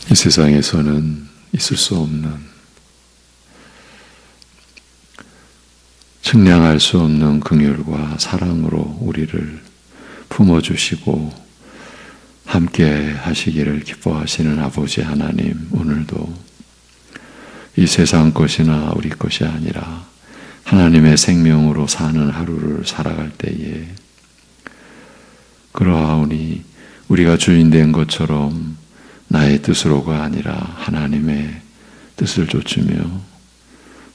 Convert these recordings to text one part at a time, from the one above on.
이 세상에서는 있을 수 없는, 측량할 수 없는 긍휼과 사랑으로 우리를 품어주시고 함께 하시기를 기뻐하시는 아버지 하나님, 오늘도 이 세상 것이나 우리 것이 아니라 하나님의 생명으로 사는 하루를 살아갈 때에 그러하오니 우리가 주인 된 것처럼 나의 뜻으로가 아니라 하나님의 뜻을 좇으며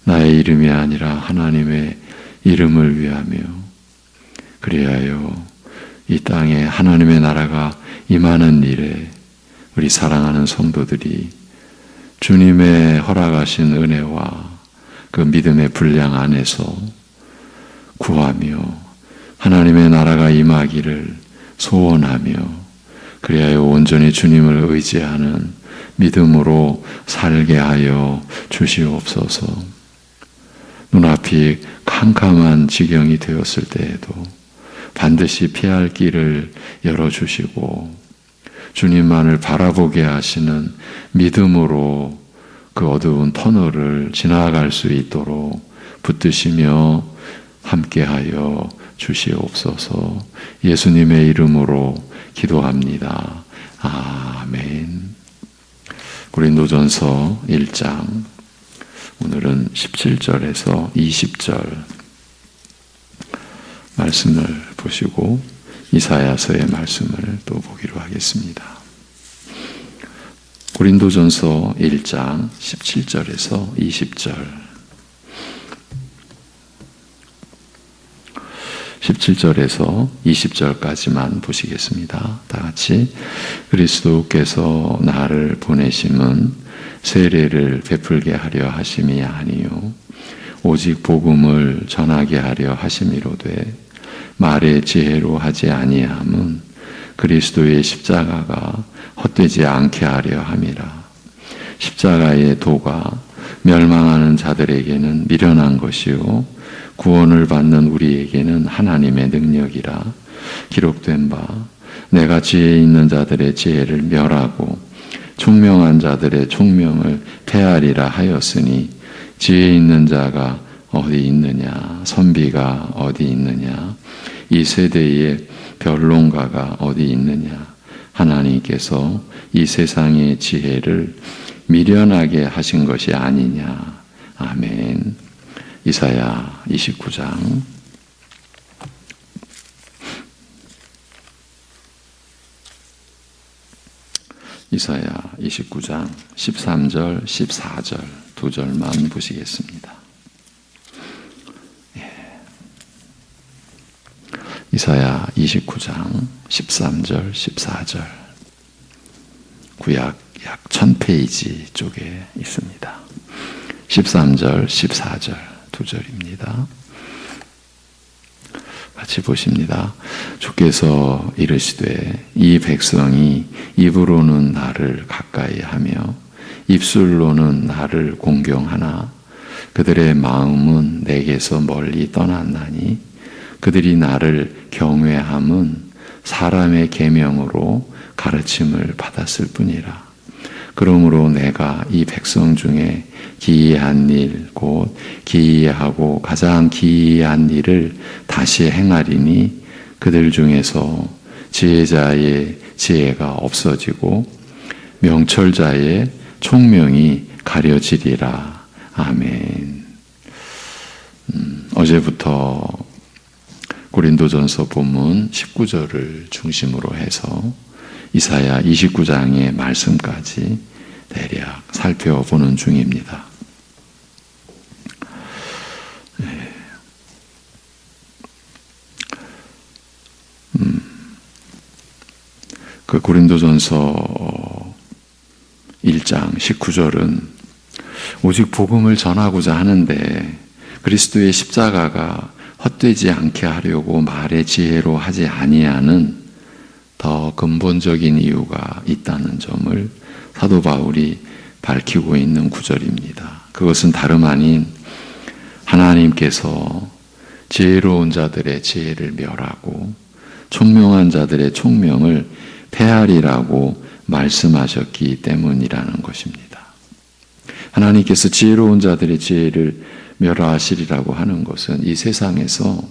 나의 이름이 아니라 하나님의 이름을 위하며 그리하여 이 땅에 하나님의 나라가 임하는 일에 우리 사랑하는 성도들이 주님의 허락하신 은혜와 그 믿음의 분량 안에서 구하며 하나님의 나라가 임하기를 소원하며 그리하여 온전히 주님을 의지하는 믿음으로 살게 하여 주시옵소서. 눈앞이 캄캄한 지경이 되었을 때에도 반드시 피할 길을 열어주시고 주님만을 바라보게 하시는 믿음으로 그 어두운 터널을 지나갈 수 있도록 붙드시며 함께하여 주시옵소서. 예수님의 이름으로 기도합니다. 아멘. 고린도전서 1장, 오늘은 17절에서 20절 말씀을 보시고 이사야서의 말씀을 또 보기로 하겠습니다. 고린도전서 1장 17절에서 20절 17절에서 20절까지만 보시겠습니다. 다 같이. 그리스도께서 나를 보내심은 세례를 베풀게 하려 하심이 아니요 오직 복음을 전하게 하려 하심이로되 말의 지혜로 하지 아니함은 그리스도의 십자가가 헛되지 않게 하려 함이라. 십자가의 도가 멸망하는 자들에게는 미련한 것이요 구원을 받는 우리에게는 하나님의 능력이라. 기록된 바 내가 지혜 있는 자들의 지혜를 멸하고 총명한 자들의 총명을 폐하리라 하였으니 지혜 있는 자가 어디 있느냐, 선비가 어디 있느냐, 이 세대의 변론가가 어디 있느냐. 하나님께서 이 세상의 지혜를 미련하게 하신 것이 아니냐. 아멘. 이사야 29장 이사야 29장 13절, 14절 두 절만 보시겠습니다. 이사야 29장 13절, 14절 구약 약 1000페이지 쪽에 있습니다. 13절, 14절 두 절입니다. 같이 보십니다. 주께서 이르시되 이 백성이 입으로는 나를 가까이 하며 입술로는 나를 공경하나 그들의 마음은 내게서 멀리 떠났나니 그들이 나를 경외함은 사람의 계명으로 가르침을 받았을 뿐이라. 그러므로 내가 이 백성 중에 기이한 일, 곧 기이하고 가장 기이한 일을 다시 행하리니 그들 중에서 지혜자의 지혜가 없어지고 명철자의 총명이 가려지리라. 아멘. 어제부터 고린도전서 본문 19절을 중심으로 해서 이사야 29장의 말씀까지 대략 살펴보는 중입니다. 그 고린도전서 1장 19절은 오직 복음을 전하고자 하는데 그리스도의 십자가가 헛되지 않게 하려고 말의 지혜로 하지 아니하는 더 근본적인 이유가 있다는 점을 사도 바울이 밝히고 있는 구절입니다. 그것은 다름 아닌 하나님께서 지혜로운 자들의 지혜를 멸하고 총명한 자들의 총명을 패하리라고 말씀하셨기 때문이라는 것입니다. 하나님께서 지혜로운 자들의 지혜를 멸하시리라고 하는 것은 이 세상에서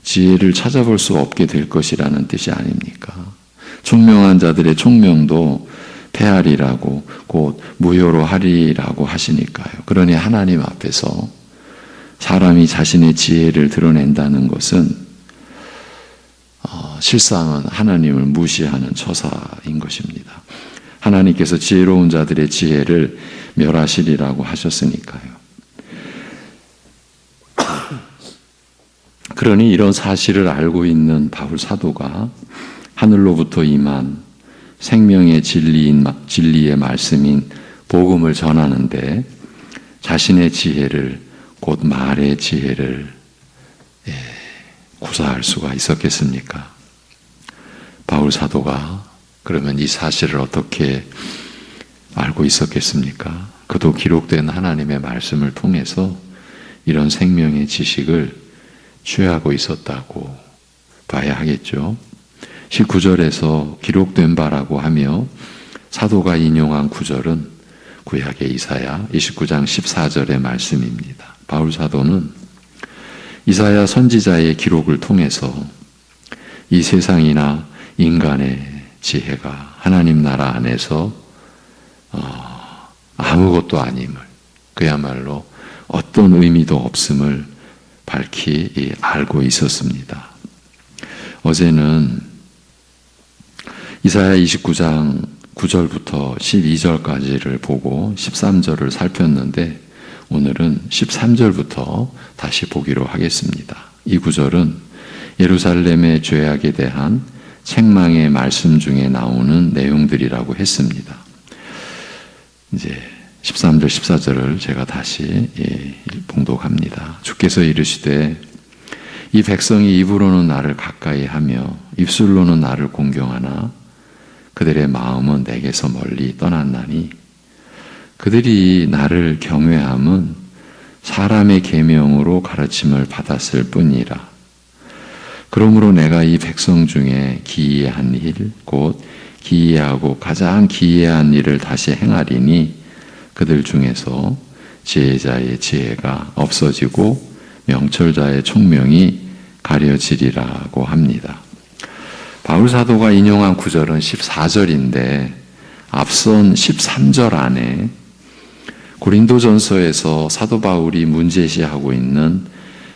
지혜를 찾아볼 수 없게 될 것이라는 뜻이 아닙니까? 총명한 자들의 총명도 패하리라고 곧 무효로 하리라고 하시니까요. 그러니 하나님 앞에서 사람이 자신의 지혜를 드러낸다는 것은 실상은 하나님을 무시하는 처사인 것입니다. 하나님께서 지혜로운 자들의 지혜를 멸하시리라고 하셨으니까요. 그러니 이런 사실을 알고 있는 바울 사도가 하늘로부터 임한 생명의 진리의 말씀인 복음을 전하는데 자신의 지혜를 곧 말의 지혜를 구사할 수가 있었겠습니까? 바울 사도가 그러면 이 사실을 어떻게 알고 있었겠습니까? 그도 기록된 하나님의 말씀을 통해서 이런 생명의 지식을 취하고 있었다고 봐야 하겠죠. 19절에서 기록된 바라고 하며 사도가 인용한 구절은 구약의 이사야 29장 14절의 말씀입니다. 바울 사도는 이사야 선지자의 기록을 통해서 이 세상이나 인간의 지혜가 하나님 나라 안에서 아무것도 아님을, 그야말로 어떤 의미도 없음을 밝히 알고 있었습니다. 어제는 이사야 29장 9절부터 12절까지를 보고 13절을 살폈는데 오늘은 13절부터 다시 보기로 하겠습니다. 이 구절은 예루살렘의 죄악에 대한 책망의 말씀 중에 나오는 내용들이라고 했습니다. 이제 13절, 14절을 제가 다시 봉독합니다. 주께서 이르시되 이 백성이 입으로는 나를 가까이 하며 입술로는 나를 공경하나 그들의 마음은 내게서 멀리 떠났나니 그들이 나를 경외함은 사람의 계명으로 가르침을 받았을 뿐이라. 그러므로 내가 이 백성 중에 기이한 일, 곧 기이하고 가장 기이한 일을 다시 행하리니 그들 중에서 지혜자의 지혜가 없어지고 명철자의 총명이 가려지리라고 합니다. 바울 사도가 인용한 구절은 14절인데 앞선 13절 안에 고린도전서에서 사도 바울이 문제시하고 있는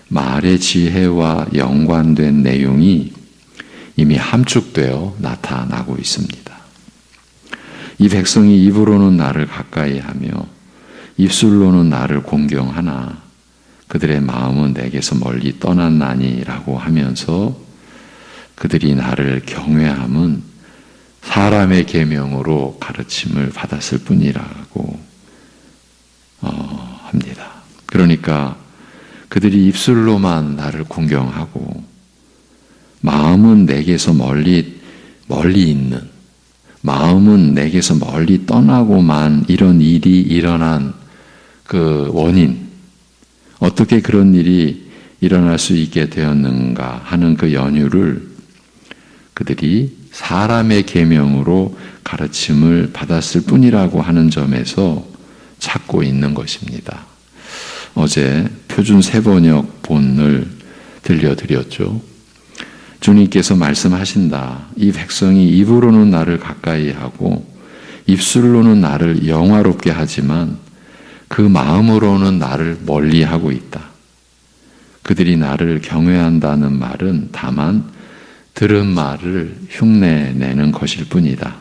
말의 지혜와 연관된 내용이 이미 함축되어 나타나고 있습니다. 이 백성이 입으로는 나를 가까이 하며 입술로는 나를 공경하나 그들의 마음은 내게서 멀리 떠났나니라고 하면서 그들이 나를 경외함은 사람의 계명으로 가르침을 받았을 뿐이라고 합니다. 그러니까 그들이 입술로만 나를 공경하고 마음은 내게서 멀리 있는, 마음은 내게서 멀리 떠나고만 이런 일이 일어난 그 원인, 어떻게 그런 일이 일어날 수 있게 되었는가 하는 그 연유를 그들이 사람의 계명으로 가르침을 받았을 뿐이라고 하는 점에서 찾고 있는 것입니다. 어제 표준 세번역 본을 들려드렸죠. 주님께서 말씀하신다. 이 백성이 입으로는 나를 가까이 하고 입술로는 나를 영화롭게 하지만 그 마음으로는 나를 멀리하고 있다. 그들이 나를 경외한다는 말은 다만 들은 말을 흉내내는 것일 뿐이다.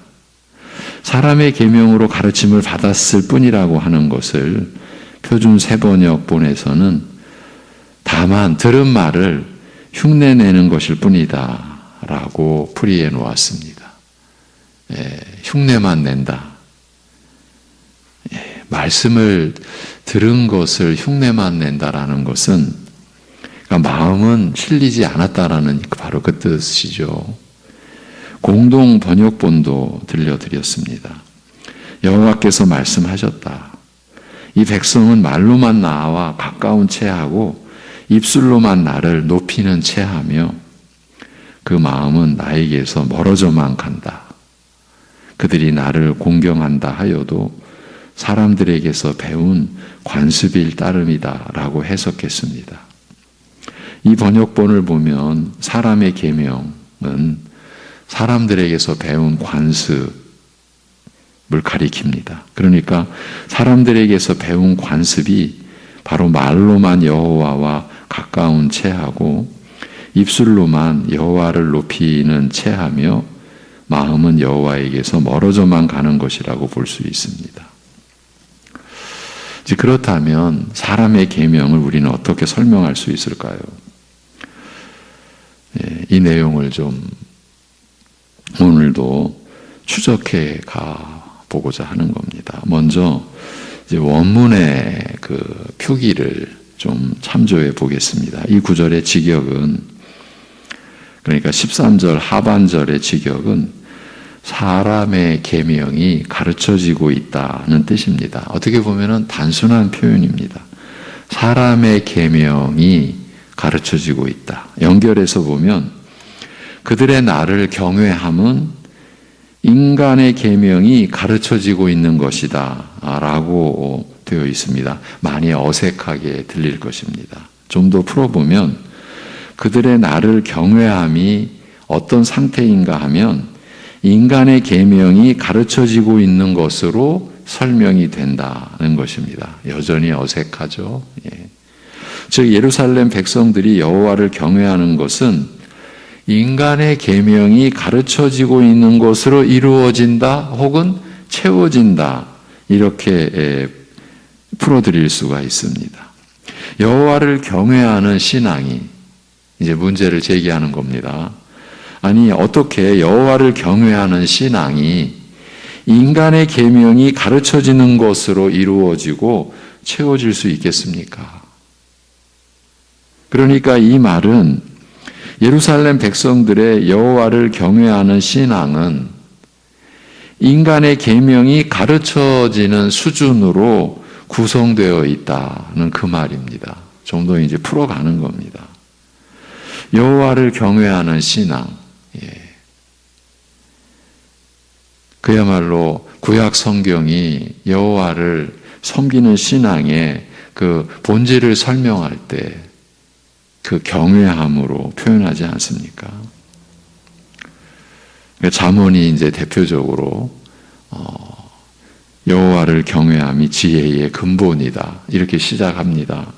사람의 계명으로 가르침을 받았을 뿐이라고 하는 것을 표준 세번역 본에서는 다만 들은 말을 흉내내는 것일 뿐이다 라고 풀이해 놓았습니다. 흉내만 낸다. 말씀을 들은 것을 흉내만 낸다라는 것은 그러니까 마음은 실리지 않았다라는 바로 그 뜻이죠. 공동 번역본도 들려드렸습니다. 여호와께서 말씀하셨다. 이 백성은 말로만 나와 가까운 채하고 입술로만 나를 높이는 채하며 그 마음은 나에게서 멀어져만 간다. 그들이 나를 공경한다 하여도 사람들에게서 배운 관습일 따름이다 라고 해석했습니다. 이 번역본을 보면 사람의 계명은 사람들에게서 배운 관습을 가리킵니다. 그러니까 사람들에게서 배운 관습이 바로 말로만 여호와와 가까운 체하고 입술로만 여호와를 높이는 체하며 마음은 여호와에게서 멀어져만 가는 것이라고 볼 수 있습니다. 그렇다면 사람의 계명을 우리는 어떻게 설명할 수 있을까요? 이 내용을 좀 오늘도 추적해 가 보고자 하는 겁니다. 먼저 이제 원문의 그 표기를 좀 참조해 보겠습니다. 이 구절의 직역은, 그러니까 13절 하반절의 직역은 사람의 계명이 가르쳐지고 있다는 뜻입니다. 어떻게 보면은 단순한 표현입니다. 사람의 계명이 가르쳐지고 있다. 연결해서 보면 그들의 나를 경외함은 인간의 계명이 가르쳐지고 있는 것이다 라고 되어 있습니다. 많이 어색하게 들릴 것입니다. 좀 더 풀어보면 그들의 나를 경외함이 어떤 상태인가 하면 인간의 계명이 가르쳐지고 있는 것으로 설명이 된다는 것입니다. 여전히 어색하죠. 즉 예루살렘 백성들이 여호와를 경외하는 것은 인간의 계명이 가르쳐지고 있는 것으로 이루어진다 혹은 채워진다, 이렇게 풀어드릴 수가 있습니다. 여호와를 경외하는 신앙이 이제 문제를 제기하는 겁니다. 아니, 어떻게 여호와를 경외하는 신앙이 인간의 계명이 가르쳐지는 것으로 이루어지고 채워질 수 있겠습니까? 그러니까 이 말은 예루살렘 백성들의 여호와를 경외하는 신앙은 인간의 계명이 가르쳐지는 수준으로 구성되어 있다는 그 말입니다. 좀 더 이제 풀어가는 겁니다. 여호와를 경외하는 신앙, 그야말로 구약 성경이 여호와를 섬기는 신앙의 그 본질을 설명할 때 그 경외함으로 표현하지 않습니까? 잠언이 이제 대표적으로 여호와를 경외함이 지혜의 근본이다, 이렇게 시작합니다.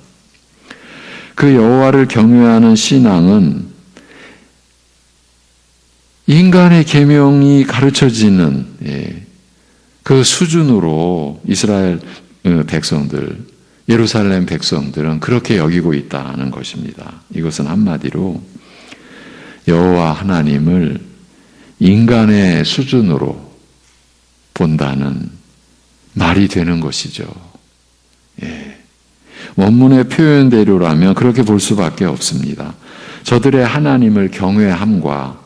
그 여호와를 경외하는 신앙은 인간의 계명이 가르쳐지는 그 수준으로 이스라엘 백성들, 예루살렘 백성들은 그렇게 여기고 있다는 것입니다. 이것은 한마디로 여호와 하나님을 인간의 수준으로 본다는 말이 되는 것이죠. 원문의 표현대로라면 그렇게 볼 수밖에 없습니다. 저들의 하나님을 경외함과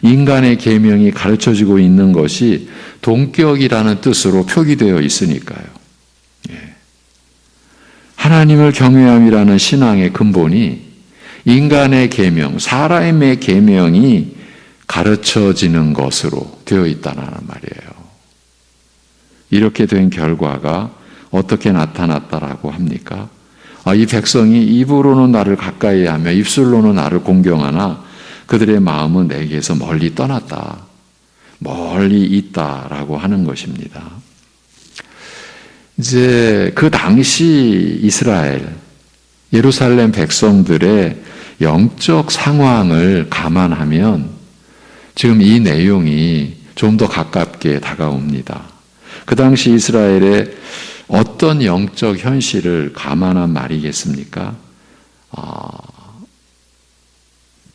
인간의 계명이 가르쳐지고 있는 것이 동격이라는 뜻으로 표기되어 있으니까요. 하나님을 경외함이라는 신앙의 근본이 인간의 계명, 사람의 계명이 가르쳐지는 것으로 되어 있다는 말이에요. 이렇게 된 결과가 어떻게 나타났다라고 합니까? 이 백성이 입으로는 나를 가까이 하며 입술로는 나를 공경하나 그들의 마음은 내게서 멀리 떠났다, 멀리 있다라고 하는 것입니다. 이제 그 당시 이스라엘, 예루살렘 백성들의 영적 상황을 감안하면 지금 이 내용이 좀 더 가깝게 다가옵니다. 그 당시 이스라엘의 어떤 영적 현실을 감안한 말이겠습니까?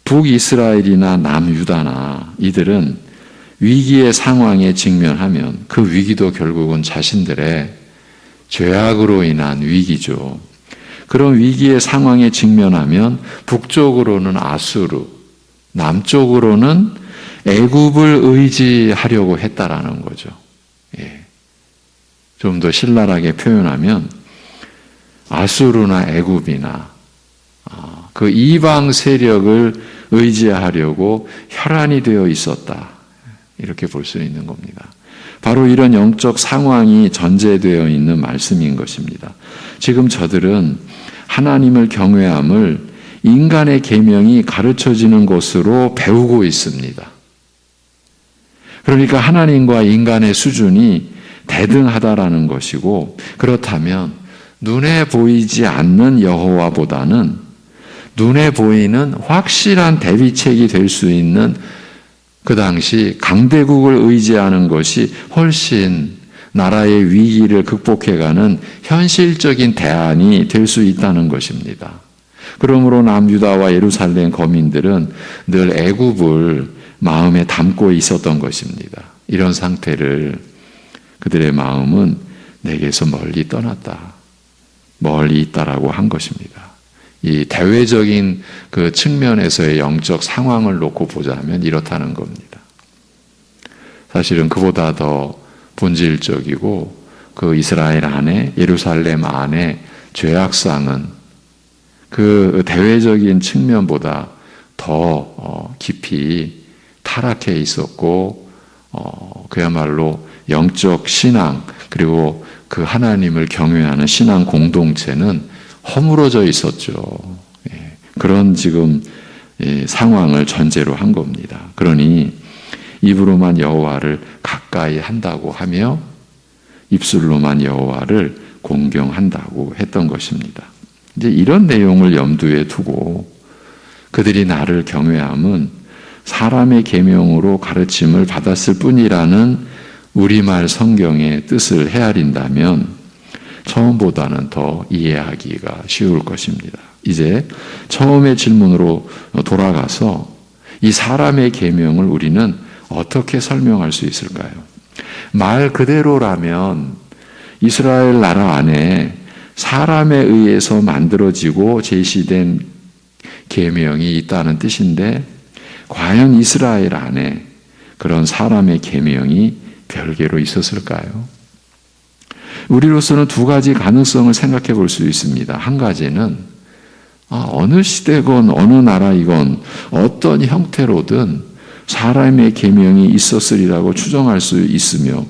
북이스라엘이나 남유다나 이들은 위기의 상황에 직면하면 그 위기도 결국은 자신들의 죄악으로 인한 위기죠. 그런 위기의 상황에 직면하면 북쪽으로는 아수르, 남쪽으로는 애굽을 의지하려고 했다라는 거죠. 좀 더 신랄하게 표현하면 아수르나 애굽이나 그 이방 세력을 의지하려고 혈안이 되어 있었다, 이렇게 볼 수 있는 겁니다. 바로 이런 영적 상황이 전제되어 있는 말씀인 것입니다. 지금 저들은 하나님을 경외함을 인간의 계명이 가르쳐지는 것으로 배우고 있습니다. 그러니까 하나님과 인간의 수준이 대등하다라는 것이고, 그렇다면 눈에 보이지 않는 여호와보다는 눈에 보이는 확실한 대비책이 될 수 있는 그 당시 강대국을 의지하는 것이 훨씬 나라의 위기를 극복해가는 현실적인 대안이 될 수 있다는 것입니다. 그러므로 남유다와 예루살렘 거민들은 늘 애굽을 마음에 담고 있었던 것입니다. 이런 상태를 그들의 마음은 내게서 멀리 떠났다, 멀리 있다라고 한 것입니다. 이 대외적인 그 측면에서의 영적 상황을 놓고 보자면 이렇다는 겁니다. 사실은 그보다 더 본질적이고 그 이스라엘 안에, 예루살렘 안에 죄악상은 그 대외적인 측면보다 더 깊이 타락해 있었고, 그야말로 영적 신앙, 그리고 그 하나님을 경외하는 신앙 공동체는 허물어져 있었죠. 그런 지금 상황을 전제로 한 겁니다. 그러니 입으로만 여호와를 가까이 한다고 하며 입술로만 여호와를 공경한다고 했던 것입니다. 이제 이런 내용을 염두에 두고 그들이 나를 경외함은 사람의 계명으로 가르침을 받았을 뿐이라는 우리말 성경의 뜻을 헤아린다면 처음보다는 더 이해하기가 쉬울 것입니다. 이제 처음의 질문으로 돌아가서 이 사람의 계명을 우리는 어떻게 설명할 수 있을까요? 말 그대로라면 이스라엘 나라 안에 사람에 의해서 만들어지고 제시된 계명이 있다는 뜻인데, 과연 이스라엘 안에 그런 사람의 계명이 별개로 있었을까요? 우리로서는 두 가지 가능성을 생각해 볼 수 있습니다. 한 가지는 어느 시대건 어느 나라이건 어떤 형태로든 사람의 계명이 있었으리라고 추정할 수 있으며,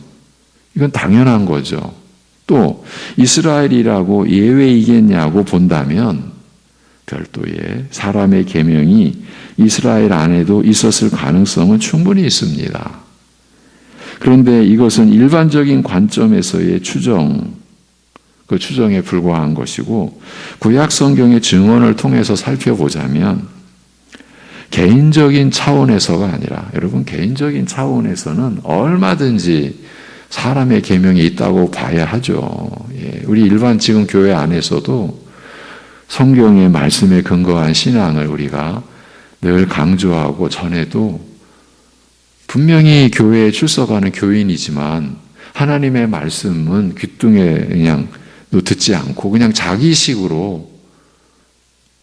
이건 당연한 거죠. 또 이스라엘이라고 예외이겠냐고 본다면 별도의 사람의 계명이 이스라엘 안에도 있었을 가능성은 충분히 있습니다. 그런데 이것은 일반적인 관점에서의 추정, 그 추정에 불과한 것이고, 구약 성경의 증언을 통해서 살펴보자면 개인적인 차원에서가 아니라, 여러분, 개인적인 차원에서는 얼마든지 사람의 계명이 있다고 봐야 하죠. 우리 일반 지금 교회 안에서도 성경의 말씀에 근거한 신앙을 우리가 늘 강조하고 전해도 분명히 교회에 출석하는 교인이지만 하나님의 말씀은 귓등에 그냥 듣지 않고 그냥 자기식으로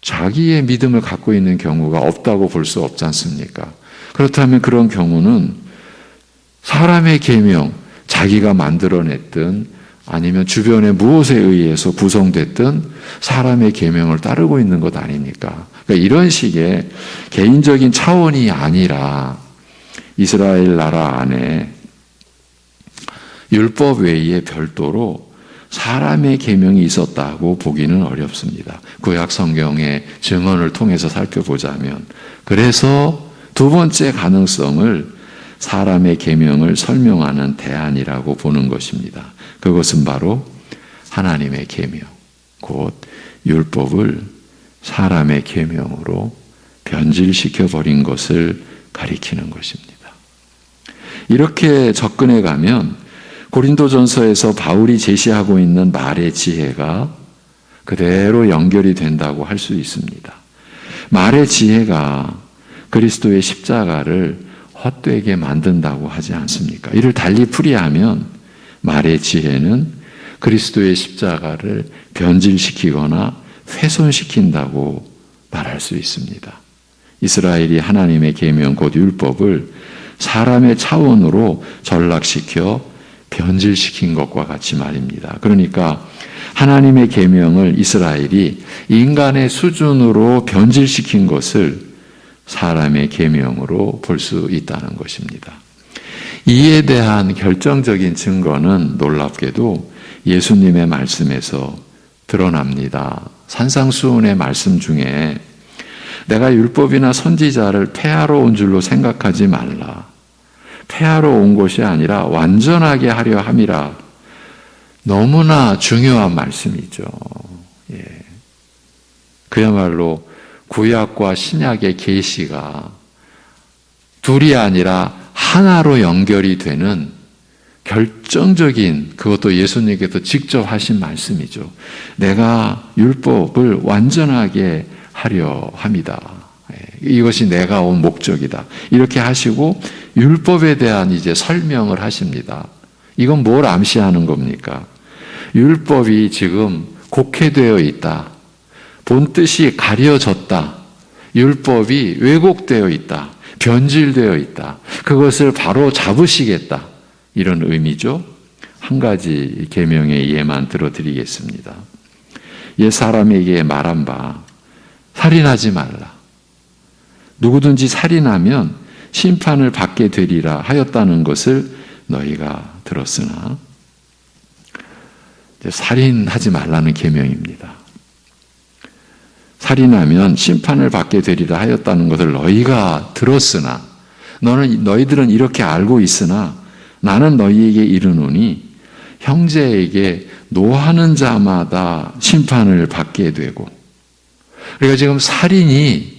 자기의 믿음을 갖고 있는 경우가 없다고 볼 수 없지 않습니까? 그렇다면 그런 경우는 사람의 계명, 자기가 만들어냈든 아니면 주변의 무엇에 의해서 구성됐든 사람의 계명을 따르고 있는 것 아닙니까? 그러니까 이런 식의 개인적인 차원이 아니라 이스라엘 나라 안에 율법 외에 별도로 사람의 계명이 있었다고 보기는 어렵습니다. 구약 성경의 증언을 통해서 살펴보자면. 그래서 두 번째 가능성을 사람의 계명을 설명하는 대안이라고 보는 것입니다. 그것은 바로 하나님의 계명, 곧 율법을 사람의 계명으로 변질시켜 버린 것을 가리키는 것입니다. 이렇게 접근해 가면 고린도전서에서 바울이 제시하고 있는 말의 지혜가 그대로 연결이 된다고 할 수 있습니다. 말의 지혜가 그리스도의 십자가를 헛되게 만든다고 하지 않습니까? 이를 달리 풀이하면 말의 지혜는 그리스도의 십자가를 변질시키거나 훼손시킨다고 말할 수 있습니다. 이스라엘이 하나님의 계명 곧 율법을 사람의 차원으로 전락시켜 변질시킨 것과 같이 말입니다. 그러니까 하나님의 계명을 이스라엘이 인간의 수준으로 변질시킨 것을 사람의 계명으로 볼 수 있다는 것입니다. 이에 대한 결정적인 증거는 놀랍게도 예수님의 말씀에서 드러납니다. 산상수훈의 말씀 중에 내가 율법이나 선지자를 폐하러 온 줄로 생각하지 말라. 폐하러 온 것이 아니라 완전하게 하려 함이라. 너무나 중요한 말씀이죠. 예. 그야말로 구약과 신약의 계시가 둘이 아니라 하나로 연결이 되는 결정적인, 그것도 예수님께서 직접 하신 말씀이죠. 내가 율법을 완전하게 하려 합니다. 이것이 내가 온 목적이다. 이렇게 하시고 율법에 대한 이제 설명을 하십니다. 이건 뭘 암시하는 겁니까? 율법이 지금 곡해되어 있다. 본 뜻이 가려졌다. 율법이 왜곡되어 있다. 변질되어 있다. 그것을 바로 잡으시겠다. 이런 의미죠. 한 가지 계명의 예만 들어드리겠습니다. 옛 사람에게 말한 바 살인하지 말라. 누구든지 살인하면 심판을 받게 되리라 하였다는 것을 너희가 들었으나, 살인하지 말라는 계명입니다. 살인하면 심판을 받게 되리라 하였다는 것을 너희가 들었으나, 너희들은 이렇게 알고 있으나 나는 너희에게 이르노니 형제에게 노하는 자마다 심판을 받게 되고, 그러니까 지금 살인이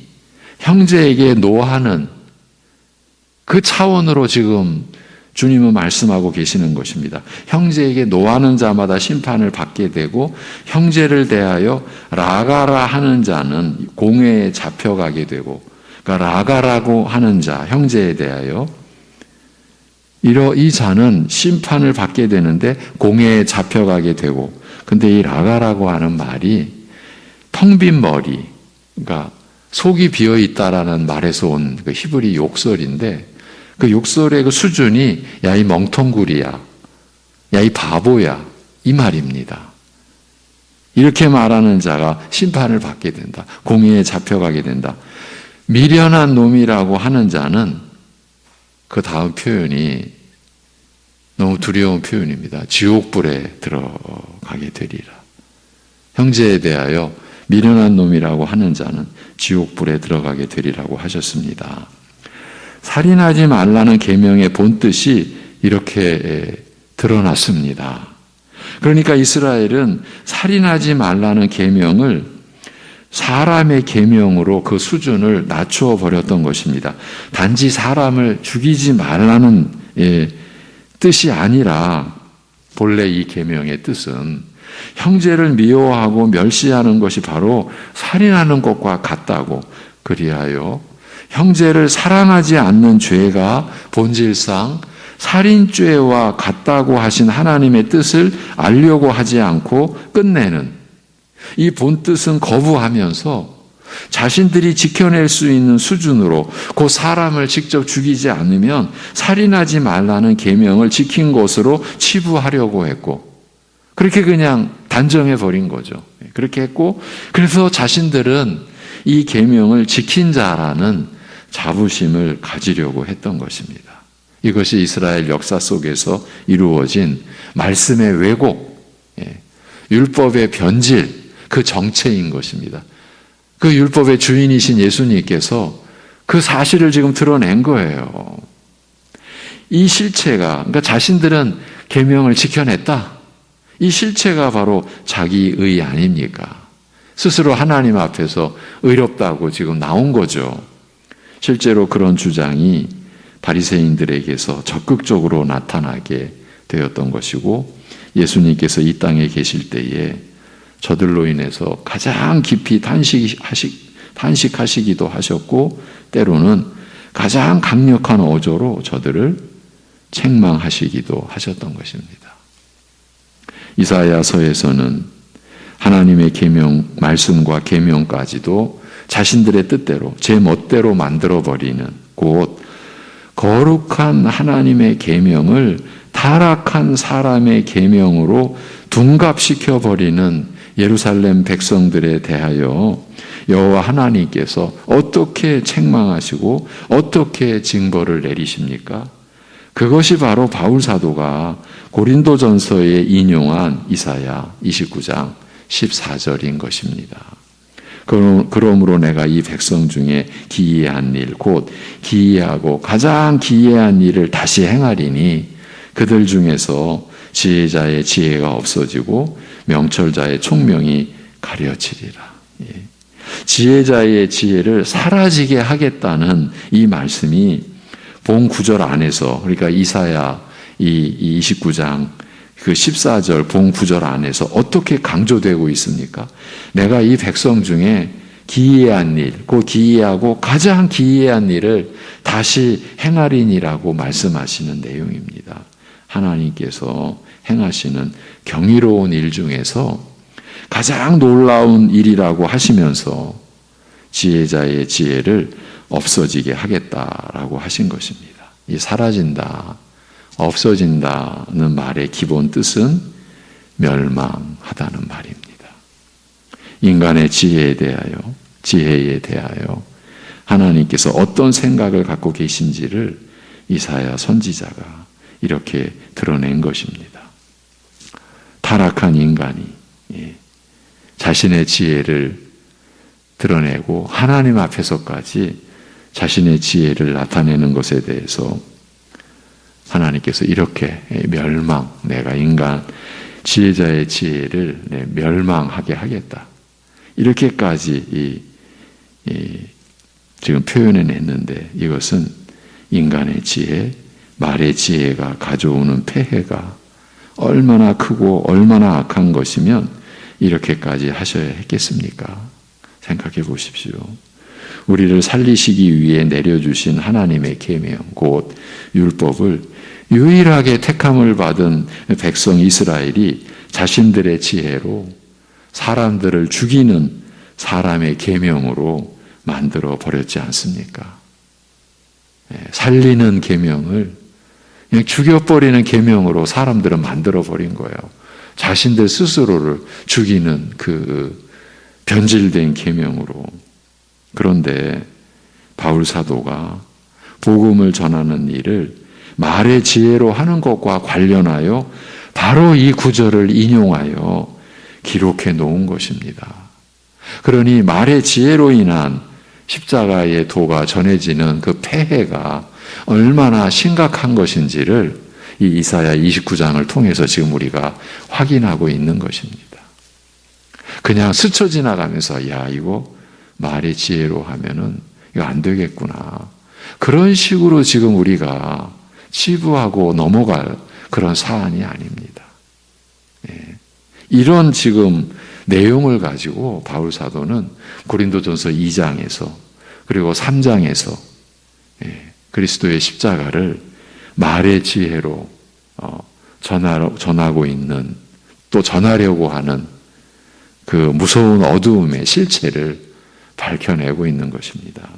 형제에게 노하는 그 차원으로 지금 주님은 말씀하고 계시는 것입니다. 형제에게 노하는 자마다 심판을 받게 되고, 형제를 대하여 라가라 하는 자는 공회에 잡혀가게 되고, 그러니까 라가라고 하는 자, 형제에 대하여 이 자는 심판을 받게 되는데 공회에 잡혀가게 되고, 근데 이 라가라고 하는 말이 텅 빈 머리, 그러니까 속이 비어있다라는 말에서 온 그 히브리 욕설인데, 그 욕설의 그 수준이 야 이 멍텅구리야, 야 이 바보야, 이 말입니다. 이렇게 말하는 자가 심판을 받게 된다. 공회에 잡혀가게 된다. 미련한 놈이라고 하는 자는 그 다음 표현이 너무 두려운 표현입니다. 지옥불에 들어가게 되리라. 형제에 대하여 미련한 놈이라고 하는 자는 지옥불에 들어가게 되리라고 하셨습니다. 살인하지 말라는 계명의 본뜻이 이렇게 드러났습니다. 그러니까 이스라엘은 살인하지 말라는 계명을 사람의 계명으로 그 수준을 낮추어 버렸던 것입니다. 단지 사람을 죽이지 말라는 뜻이 아니라, 본래 이 계명의 뜻은 형제를 미워하고 멸시하는 것이 바로 살인하는 것과 같다고, 그리하여 형제를 사랑하지 않는 죄가 본질상 살인죄와 같다고 하신 하나님의 뜻을 알려고 하지 않고 끝내는, 이 본뜻은 거부하면서 자신들이 지켜낼 수 있는 수준으로 그 사람을 직접 죽이지 않으면 살인하지 말라는 계명을 지킨 것으로 치부하려고 했고, 그렇게 그냥 단정해 버린 거죠. 그렇게 했고, 그래서 자신들은 이 계명을 지킨 자라는 자부심을 가지려고 했던 것입니다. 이것이 이스라엘 역사 속에서 이루어진 말씀의 왜곡, 율법의 변질, 그 정체인 것입니다. 그 율법의 주인이신 예수님께서 그 사실을 지금 드러낸 거예요. 이 실체가, 그러니까 자신들은 계명을 지켜냈다. 이 실체가 바로 자기 의 아닙니까? 스스로 하나님 앞에서 의롭다고 지금 나온 거죠. 실제로 그런 주장이 바리새인들에게서 적극적으로 나타나게 되었던 것이고, 예수님께서 이 땅에 계실 때에 저들로 인해서 가장 깊이 탄식하시기도 하셨고, 때로는 가장 강력한 어조로 저들을 책망하시기도 하셨던 것입니다. 이사야서에서는 하나님의 계명 말씀과 계명까지도 자신들의 뜻대로 제 멋대로 만들어버리는, 곧 거룩한 하나님의 계명을 타락한 사람의 계명으로 둔갑시켜버리는 예루살렘 백성들에 대하여 여호와 하나님께서 어떻게 책망하시고 어떻게 징벌을 내리십니까? 그것이 바로 바울 사도가 고린도전서에 인용한 이사야 29장 14절인 것입니다. 그러므로 내가 이 백성 중에 기이한 일, 곧 기이하고 가장 기이한 일을 다시 행하리니 그들 중에서 지혜자의 지혜가 없어지고 명철자의 총명이 가려지리라. 지혜자의 지혜를 사라지게 하겠다는 이 말씀이 본 구절 안에서, 그러니까 이사야 이 29장 그 14절 본 구절 안에서 어떻게 강조되고 있습니까? 내가 이 백성 중에 기이한 일, 그 기이하고 가장 기이한 일을 다시 행하리니라고 말씀하시는 내용입니다. 하나님께서 행하시는 경이로운 일 중에서 가장 놀라운 일이라고 하시면서 지혜자의 지혜를 없어지게 하겠다라고 하신 것입니다. 이 사라진다, 없어진다는 말의 기본 뜻은 멸망하다는 말입니다. 인간의 지혜에 대하여 하나님께서 어떤 생각을 갖고 계신지를 이사야 선지자가 이렇게 드러낸 것입니다. 타락한 인간이 자신의 지혜를 드러내고 하나님 앞에서까지 자신의 지혜를 나타내는 것에 대해서 하나님께서 이렇게 내가 인간 지혜자의 지혜를 멸망하게 하겠다. 이렇게까지 지금 표현해냈는데 이것은 인간의 지혜, 말의 지혜가 가져오는 폐해가 얼마나 크고 얼마나 악한 것이면 이렇게까지 하셔야 했겠습니까? 생각해 보십시오. 우리를 살리시기 위해 내려주신 하나님의 계명, 곧 율법을 유일하게 택함을 받은 백성 이스라엘이 자신들의 지혜로 사람들을 죽이는 사람의 계명으로 만들어 버렸지 않습니까? 살리는 계명을 그냥 죽여버리는 계명으로 사람들은 만들어 버린 거예요. 자신들 스스로를 죽이는 그 변질된 계명으로. 그런데 바울 사도가 복음을 전하는 일을 말의 지혜로 하는 것과 관련하여 바로 이 구절을 인용하여 기록해 놓은 것입니다. 그러니 말의 지혜로 인한 십자가의 도가 전해지는 그 폐해가 얼마나 심각한 것인지를 이 이사야 29장을 통해서 지금 우리가 확인하고 있는 것입니다. 그냥 스쳐 지나가면서 이거 말의 지혜로 하면은 이거 안 되겠구나. 그런 식으로 지금 우리가 치부하고 넘어갈 그런 사안이 아닙니다. 이런 지금 내용을 가지고 바울 사도는 고린도전서 2장에서 그리고 3장에서 그리스도의 십자가를 말의 지혜로 전하고 있는, 또 전하려고 하는 그 무서운 어두움의 실체를 밝혀내고 있는 것입니다.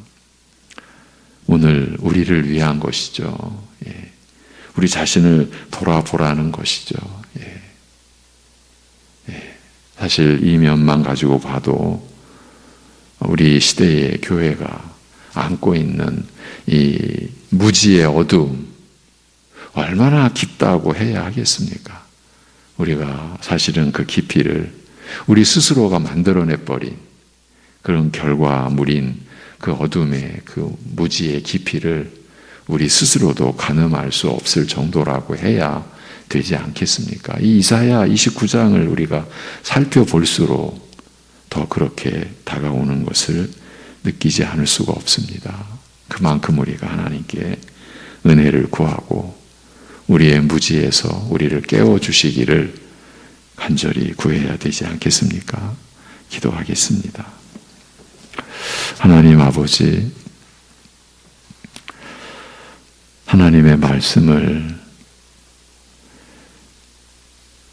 오늘 우리를 위한 것이죠. 우리 자신을 돌아보라는 것이죠. 사실 이 면만 가지고 봐도 우리 시대의 교회가 안고 있는 이 무지의 어두움 얼마나 깊다고 해야 하겠습니까? 우리가 사실은 그 깊이를 우리 스스로가 만들어내버린 그런 결과물인 그 어둠의 그 무지의 깊이를 우리 스스로도 가늠할 수 없을 정도라고 해야 되지 않겠습니까? 이 이사야 29장을 우리가 살펴볼수록 더 그렇게 다가오는 것을 느끼지 않을 수가 없습니다. 그만큼 우리가 하나님께 은혜를 구하고 우리의 무지에서 우리를 깨워주시기를 간절히 구해야 되지 않겠습니까? 기도하겠습니다. 하나님 아버지, 하나님의 말씀을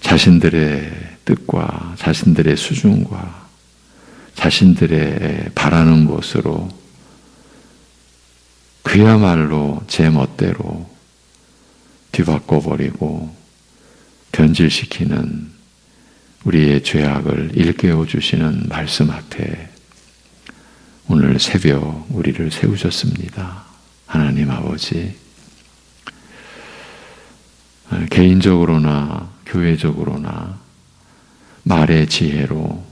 자신들의 뜻과 자신들의 수준과 자신들의 바라는 것으로 그야말로 제 멋대로 뒤바꿔버리고 변질시키는 우리의 죄악을 일깨워 주시는 말씀 앞에 오늘 새벽 우리를 세우셨습니다. 하나님 아버지, 개인적으로나 교회적으로나 말의 지혜로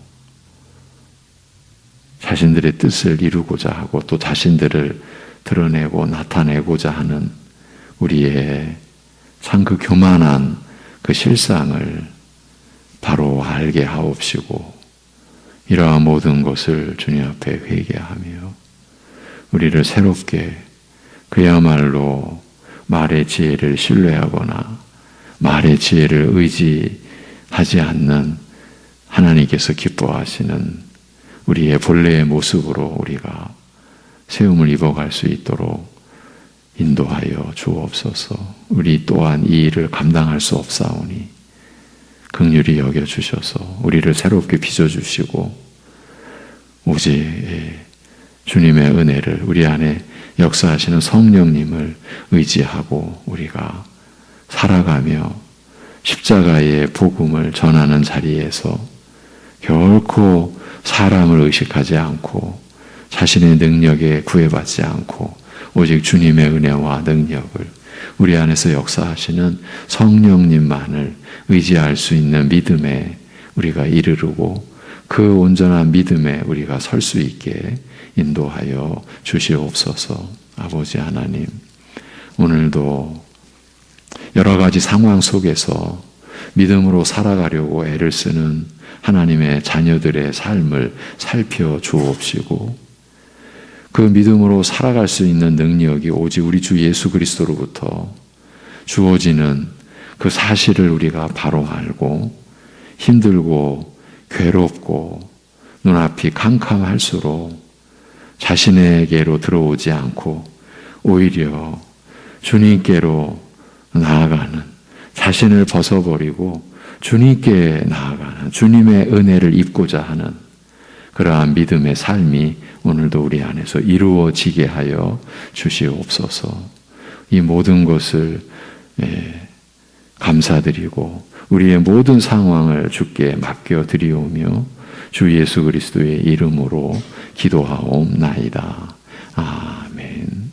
자신들의 뜻을 이루고자 하고 또 자신들을 드러내고 나타내고자 하는 우리의 참 그 교만한 그 실상을 바로 알게 하옵시고 이러한 모든 것을 주님 앞에 회개하며 우리를 새롭게 그야말로 말의 지혜를 신뢰하거나 말의 지혜를 의지하지 않는 하나님께서 기뻐하시는 우리의 본래의 모습으로 우리가 세움을 입어갈 수 있도록 인도하여 주옵소서. 우리 또한 이 일을 감당할 수 없사오니 긍휼히 여겨주셔서 우리를 새롭게 빚어주시고 오직 주님의 은혜를 우리 안에 역사하시는 성령님을 의지하고 우리가 살아가며 십자가의 복음을 전하는 자리에서 결코 사람을 의식하지 않고 자신의 능력에 구애받지 않고 오직 주님의 은혜와 능력을 우리 안에서 역사하시는 성령님만을 의지할 수 있는 믿음에 우리가 이르르고 그 온전한 믿음에 우리가 설 수 있게 인도하여 주시옵소서. 아버지 하나님, 오늘도 여러 가지 상황 속에서 믿음으로 살아가려고 애를 쓰는 하나님의 자녀들의 삶을 살펴 주옵시고 그 믿음으로 살아갈 수 있는 능력이 오직 우리 주 예수 그리스도로부터 주어지는 그 사실을 우리가 바로 알고 힘들고 괴롭고 눈앞이 캄캄할수록 자신에게로 들어오지 않고 오히려 주님께로 나아가는 자신을 벗어버리고 주님께 나아가는 주님의 은혜를 입고자 하는 그러한 믿음의 삶이 오늘도 우리 안에서 이루어지게 하여 주시옵소서. 이 모든 것을 감사드리고 우리의 모든 상황을 주께 맡겨드리오며 주 예수 그리스도의 이름으로 기도하옵나이다. 아멘.